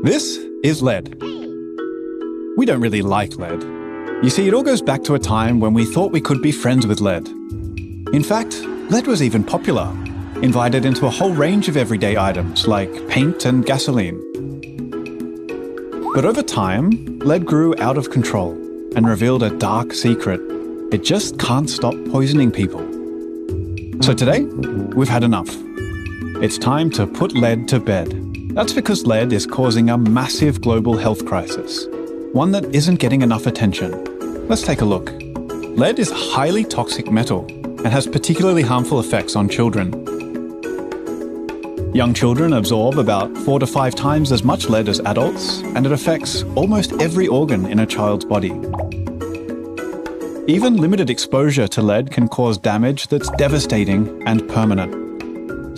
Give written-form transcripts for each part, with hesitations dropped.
This is lead. We don't really like lead. You see, it all goes back to a time when we thought we could be friends with lead. In fact, lead was even popular, invited into a whole range of everyday items like paint and gasoline. But over time, lead grew out of control and revealed a dark secret. It just can't stop poisoning people. So today, we've had enough. It's time to put lead to bed. That's because lead is causing a massive global health crisis, one that isn't getting enough attention. Let's take a look. Lead is a highly toxic metal and has particularly harmful effects on children. Young children absorb about 4 to 5 times as much lead as adults, and it affects almost every organ in a child's body. Even limited exposure to lead can cause damage that's devastating and permanent.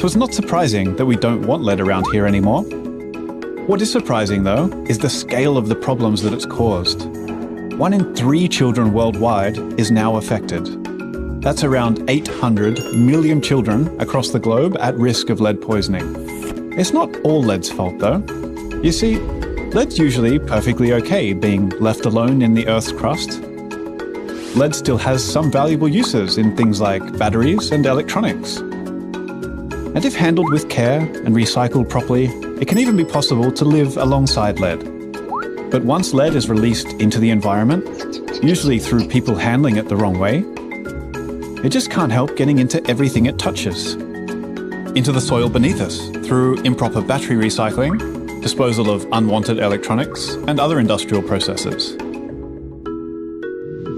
So it's not surprising that we don't want lead around here anymore. What is surprising, though, is the scale of the problems that it's caused. 1 in 3 children worldwide is now affected. That's around 800 million children across the globe at risk of lead poisoning. It's not all lead's fault, though. You see, lead's usually perfectly okay being left alone in the Earth's crust. Lead still has some valuable uses in things like batteries and electronics. And if handled with care and recycled properly, it can even be possible to live alongside lead. But once lead is released into the environment, usually through people handling it the wrong way, it just can't help getting into everything it touches. Into the soil beneath us through improper battery recycling, disposal of unwanted electronics, and other industrial processes.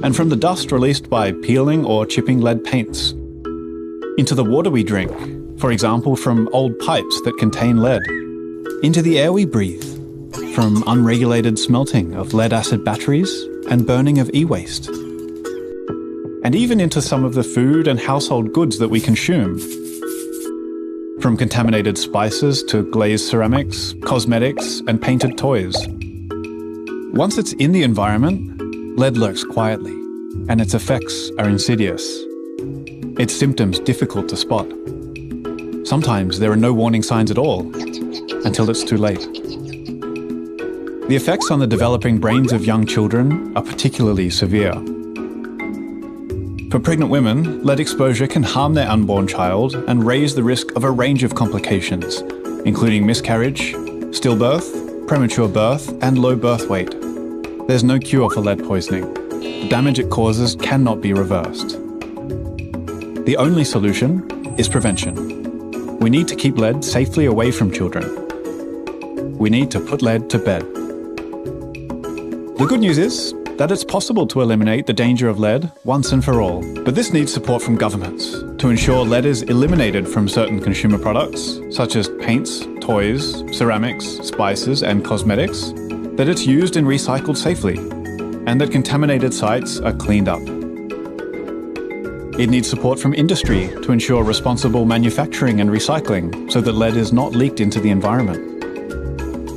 And from the dust released by peeling or chipping lead paints. Into the water we drink, for example from old pipes that contain lead. Into the air we breathe, from unregulated smelting of lead-acid batteries and burning of e-waste. And even into some of the food and household goods that we consume. From contaminated spices to glazed ceramics, cosmetics, and painted toys. Once it's in the environment, lead lurks quietly, and its effects are insidious. Its symptoms difficult to spot. Sometimes there are no warning signs at all, until it's too late. The effects on the developing brains of young children are particularly severe. For pregnant women, lead exposure can harm their unborn child and raise the risk of a range of complications, including miscarriage, stillbirth, premature birth, and low birth weight. There's no cure for lead poisoning. The damage it causes cannot be reversed. The only solution is prevention. We need to keep lead safely away from children. We need to put lead to bed. The good news is that it's possible to eliminate the danger of lead once and for all. But this needs support from governments to ensure lead is eliminated from certain consumer products, such as paints, toys, ceramics, spices, and cosmetics, that it's used and recycled safely, and that contaminated sites are cleaned up. It needs support from industry to ensure responsible manufacturing and recycling so that lead is not leaked into the environment.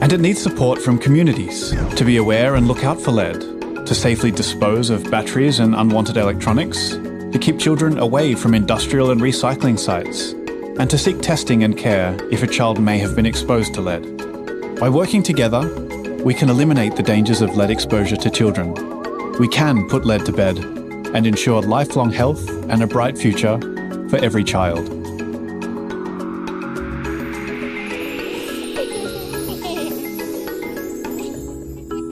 And it needs support from communities to be aware and look out for lead, to safely dispose of batteries and unwanted electronics, to keep children away from industrial and recycling sites, and to seek testing and care if a child may have been exposed to lead. By working together, we can eliminate the dangers of lead exposure to children. We can put lead to bed and ensure lifelong health and a bright future for every child.